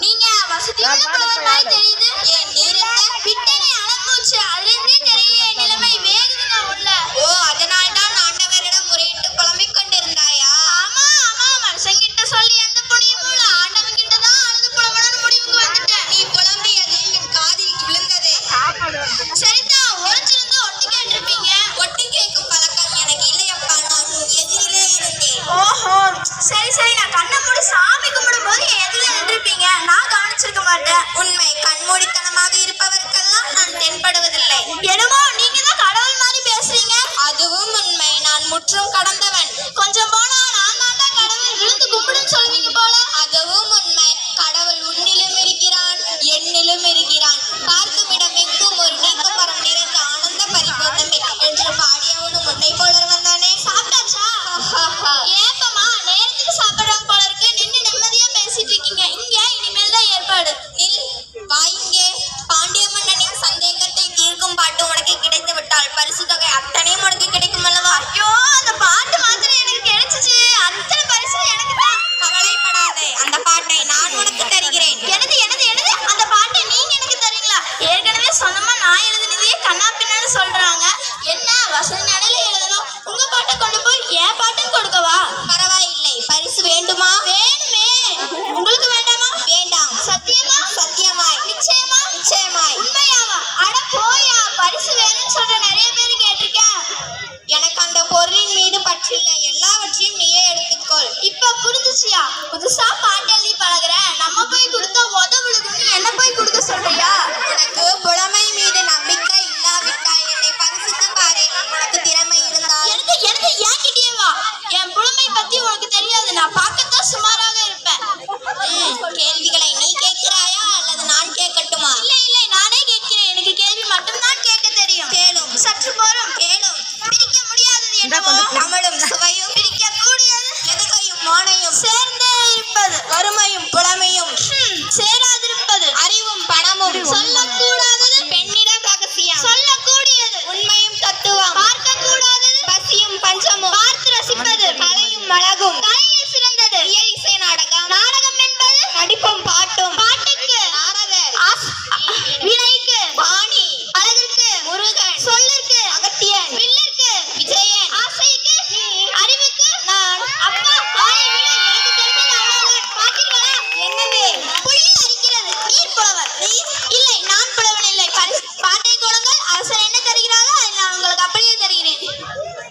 நீங்க வசதியான புலவர் தெரியுது. என் நீரத்தை விட்டனை அளப்பூச்சு. அதிலிருந்தே தெரியும் என் நிலைமை வேகுதுங்க உள்ள. ஓ, அதனால் தான் ஆண்டவரிடம் முறையிட்டு புலம்பிக் கொண்டிருந்தாயா? ஆமா ஆமா, மனுஷங்கிட்ட சொல்லி எந்த புண்ணியம் போல ஆண்டவன் கிட்ட தான் அழுது புலம்பணும்னு முடிவுக்கு வந்துட்டேன். நீ புலம்பியது என் காதில் விழுந்தது. சரிதான், ஒளிஞ்சிருந்து ஒட்டு கேட்டிருப்பீங்க. ஒட்டு கேட்கும் பழக்கம் எனக்கு இல்லையப்பா, நான் எதிரிலே இருந்தேன். ஓஹோ, சரி சரி, நான் கண்ணை மூடி சாமி கும்பிடும் போது எதிரில நின்றுப்பீங்க, நான் கவனிச்சிருக்க மாட்டேன். உண்மை, கண்மூடித்தனமாக இருப்பவருக்கெல்லாம் நான் தென்படுவதில்லை. என்னமோ நீங்க தான் கடவுள் மாதிரி பேசுறீங்க. அதுவும் உண்மை, நான் முற்றும் கடந்தவன். கொஞ்சம் போனா நான் தான் கடவுள், விழுந்து கும்பிடுன்னு சொல்லுவீங்க போல. அதுவும் உண்மை, கடவுள் உன்னிலும் இருக்கிறான், என்னிலும் இருக்கிறான். பார்க்குமிடம் எங்கும் ஒரு நீக்க மரம் நிறைந்த ஆனந்த பரிபூர்ணமே என்று பாடியவனும் உன்னை போலவன் தானே. சாப்பிட்டாச்சா? ஏப்பமா, நேரத்துக்கு சாப்பிடுறாங்க போல இருக்கு. நின்று நிம்மதியா பேசிட்டு இருக்கீங்க. இங்க இனிமேல் தான் ஏற்பாடு. நில், வாங்க. பாண்டிய மன்னனின் சந்தேகத்தை தீர்க்கும் பாட்டு உனக்கு கிடைத்து விட்டால் பரிசு தொகை அத்தனையும் உனக்கு கிடைக்கும் அல்லவா? ஐயோ, அந்த பாட்டு மாத்திரம் எனக்கு கிடைச்சிச்சு. அத்தனை பரிசு எனக்கு தான். கவலைப்படாதே, அந்த பாட்டை நான் உனக்கு தருகிறேன். எனது எனது எனது அந்த பாட்டை நீங்க எனக்கு தரீங்களா? ஏற்கனவே சொந்தமா நான் எழுதினதையே கண்ணா பின்னான்னு சொல்றாங்க. என்ன வசதி நிலையில எழுதணும்? உங்க பாட்டை கொண்டு போய் என் பாட்டும் கொடுக்கவா? பரவாயில்லை. பரிசு வேண்டுமா? வேணுமே. உங்களுக்கு வேண்டாமா? வேண்டாம். சத்தியமா? சத்தியமாய். நிச்சயமா? நிச்சயமாய். உண்மையாவா? அட போயா, பரிசு வேணும்னு சொல்ற நிறைய பேர் கேட்டிருக்கேன். எனக்கு அந்த பொருளின் மீது பற்றில்லை, எல்லாவற்றையும் நீயே எடுத்துக்கொள். இப்ப புரிஞ்சுச்சியா? புதுசா பாட்டு எழுதி பழகுறேன், நம்ம போய் கொடுத்தா உதவுழுதுன்னு என்ன போய் கொடுக்க சொல்றியா? உனக்கு புலமை மீது நம்பிக்கை இல்லாவிட்டால் என்னை பரிசுத்து பாரு. உனக்கு திறமை இருந்தால் எனக்கு எனக்கு ஏன் கிட்டே வா. என் புலமை பத்தி உனக்கு தெரியாது, நான் பார்க்கத்தான் சுமாராக இருப்பேன். கேள்விகளை நீ கேட்கிறாயா அல்லது நான் கேட்கட்டுமா? இல்லை இல்லை, நானே கேட்கிறேன். எனக்கு கேள்வி மட்டும்தான் கேட்க தெரியும். கேளும். சற்று போரும். கேளும். பிரிக்க முடியாதது என்னவோ தமிழும் சுவையும், பிரிக்க கூடியது எதுகையும் மோனையும், சேர்ந்தே இருப்பது வறுமையும் புலமையும், சேராதிருப்பது அறிவும் பணமும், சொல்லக்கூடாதது பெண்ணிடம் ரகசியம், சொல்லக்கூடியது உண்மையும் தத்துவம், பார்க்க கூடாதது பசியும் பஞ்சமும், பார்த்து ரசிப்பது கலையும் அழகும், கலையில் சிறந்தது இயல் இசை நாடகம், நாடகம் என்பது நடிப்பும் பாட்டும், பாட்டுக்கு நாரதர், வினைக்கு பாணி, அழகிற்கு முருகன், சொல்லிற்கு அகத்தியன், வில்லிற்கு விஜயன், ஆசைக்கு அறிவுக்கு நான். அப்பா வாயை விட, எனக்கு தெரிஞ்சது அவ்வளவுதான். பாத்தீங்களா? என்னது புயல் அடிக்கிறது? நீர் புலவர். இல்லை, நான் புலவன் இல்லை. பாட்டை கொடுங்கள், அரசர் என்ன தருகிறாரோ அதை நான் உங்களுக்கு அப்படியே தருகிறேன்.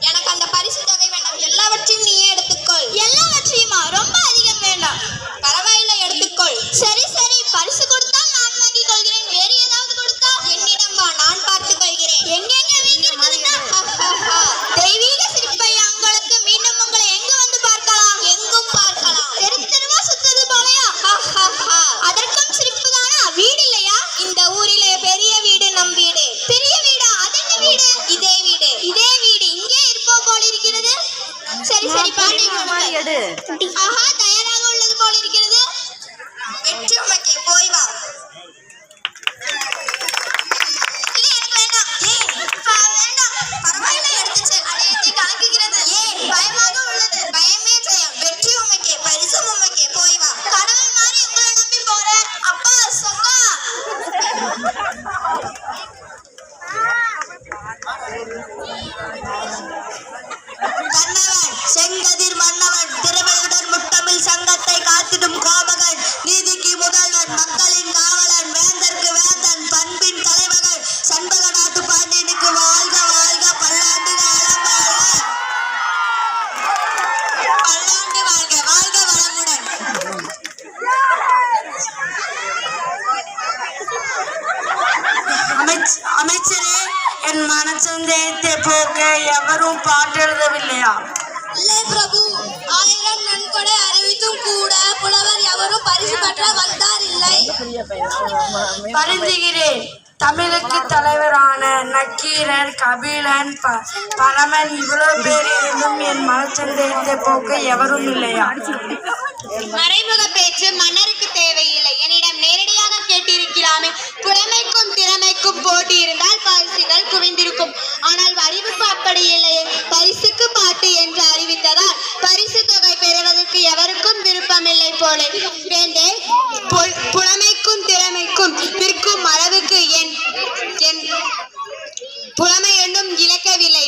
எனக்கு அந்த பரிசு தொகை வேண்டாம், எல்லாவற்றையும் நீயே எடுத்துக்கொள். எல்லாவற்றையுமா? ரொம்ப அதிகம் வேண்டாம். பரவாயில்லை, எடுத்துக்கொள். சரி சரி, பரிசு கொடுத்தால் நான் வாங்கிக் கொள்கிறேன். வேறு ஏதாவது கொடுத்தா என்னிடம் வா, நான் பார்த்துக் கொள்கிறேன். எங்கெங்க தெய்வீக சிரிப்பை உங்களுக்கு மீண்டும் உங்களை எங்கு வந்து பார்க்கலாம்? எங்கும் பார்க்கலாம். தெரு தெருவா சுத்தது போலையா? அதற்கும் சிரிப்பு தானா? வீடு இல்லையா? இந்த ஊரிலே பெரிய வீடு நம் வீடு. பெரிய வீடா? அது என்ன வீடு? இதே வீடு. இதே வீடு இங்கே இருப்போம் போல இருக்கிறது. சரி சரி, பாட்டை கொடுங்கள். ஆஹா, தயாராக உள்ளது போல இருக்கிறது. வெற்றி உமக்கே, போய் வா. பயமாக உள்ளது. பயமே ஜெயம். வெற்றி உமக்கே, பரிசு உமக்கே, போய் வா. கடவுள் மாதிரி உங்களை நம்பி போறேன். அப்பா சொக்கா. மன்னவன், செங்கதிர் மன்னவன், திருமையுடன் முத்தமிழ் சங்கத்தை காத்திடும் கோபகன், நீதிக்கு முதல்வன், மக்களின் காவலன், வேந்தற்கு வேந்தன், பண்பின் தலைவர்கள், சண்பக நாட்டு பாண்டியனுக்கு வாழ்க வாழ்க, பல்லாண்டு காலம் வாழ்க, பல்லாண்டு வாழ்க, வாழ்க வளமுடன். அமைச்சரே, என் மனச்சந்தேகத்தை போக்க எவரும் பாட்டு எழுதவில்லையா? இல்லை பிரபு, 1000 நன்கொடை அறிவித்தும் கூட புலவர் எவரும் பரிசு பெற்ற வந்தார் இல்லை. வருந்துகிறேன். தமிழுக்கு தலைவரான நக்கீரர், கபிலன், பரமன் இவ்வளவு பேர் இருந்தும் என் மனச்சந்தேகத்தை போக்க எவரும் இல்லையா? மறைமுக பேச்சு மன்னருக்கு தேவையில்லை, என்னிடம் நேரடியாக கேட்டிருக்கலாமே. புலமைக்கும் திறமைக்கும் போட்டி இருந்தால் பரிசுகள் குவிந்திருக்கும். ஆனால் அறிவுக்கு அப்படி இல்லையே. பரிசுக்கு பாட்டு என்று அறிவித்ததால் பரிசு தொகை பெறுவது வேந்தே, புலமைக்கும் திறமைக்கும் நிற்கும் அளவுக்கு என் என் புலமை என்னும் இழக்கவில்லை.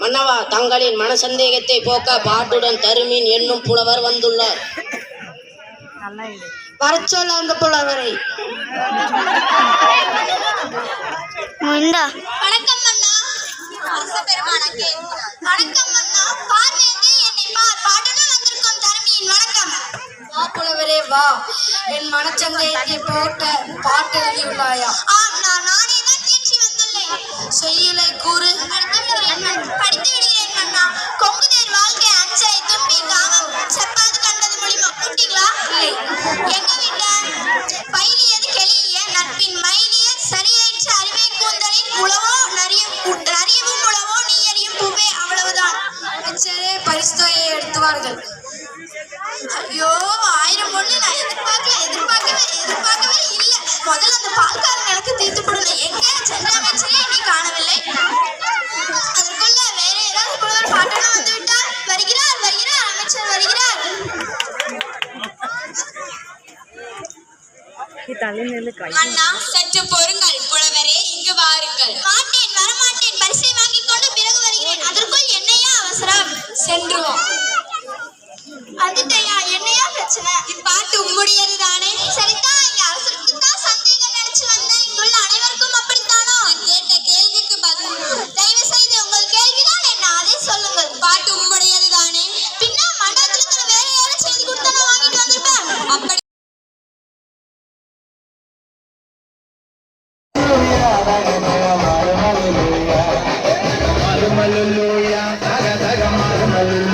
மன்னவா, தங்களின் மனசந்தேகத்தை போக்க பாட்டுடன் தருமீன் என்னும் புலவர் வந்துள்ளார். வரச்சொல்ல அந்த புலவரை. வணக்கம் மன்னா. வணக்கம் மன்னா. பார்வையின்றி என்னை பார். பாட்டுடன் வந்திருக்கும் தருமியின் வணக்கம். வா புலவரே வா. என் மனச்சந்தேகத்தை போட்ட பாட்டு எழுதியுள்ளாயா? ஆம், நானே தான் இயற்றி வந்துள்ளேன். செய்யுளை கூறு. படித்து விடுகிறேன் மன்னா. கொங்குதேர் வாழ்க்கை அஞ்சை தும்பி காமம் செப்பாது கண்டது மொழி முட்டிங்களா? எங்க வீட்ட பயிலியது கெளிய நட்பின் மயிலிய சரியற்ற அறிவை கூந்தலின் உழவோ நரியவும் உழவோ நீ அறியும் பூவே. அவ்வளவுதான். அமைச்சரே பரிசுத்தொகையை எடுத்துவார்கள். ஐயோ, 1000 பொண்ணு நான் எதிர்பார்க்கவே இல்லை. முதல்ல அந்த பால்காரன் எனக்கு தீர்த்து போடுங்க. எங்க சென்ற அமைச்சரே இன்னை காணவில்லை. அதற்குள்ள வேற ஏதாவது புலவர் பாட்டெல்லாம் வந்து விட்டார். வருகிறார் அமைச்சர் வருகிறார். மன்னா, சற்று பொறுங்கள் புலவரே, இங்கு வாருங்கள். மாட்டேன், வரமாட்டேன். பரிசை வாங்கிக் கொண்டு பிறகு வருகிறேன். அதற்குள் என்னையா அவசரம்? சென்றுவோம். வந்துட்டேயா, என்னையா பிரச்சனை? இப்பாட்டு உம்முடையது தானே? சரிதான், இங்க அவசரத்துக்கு தான் சந்தேகம் நினைச்சு வந்தேன். இங்குள்ள அனைவருக்கும் அப்படித்தானோ? கேட்ட கேள்விக்கு பதில். தயவு செய்து உங்கள் கேள்விதான் என்ன, அதை சொல்லுங்கள். பாட்டு உம்முடையது தானே? பின்ன மண்டபத்துல இருக்கிற வேற யாரும் செய்து கொடுத்தா நான் வாங்கிட்டு வந்திருப்பேன். அப்படி Hallelujah, hallelujah,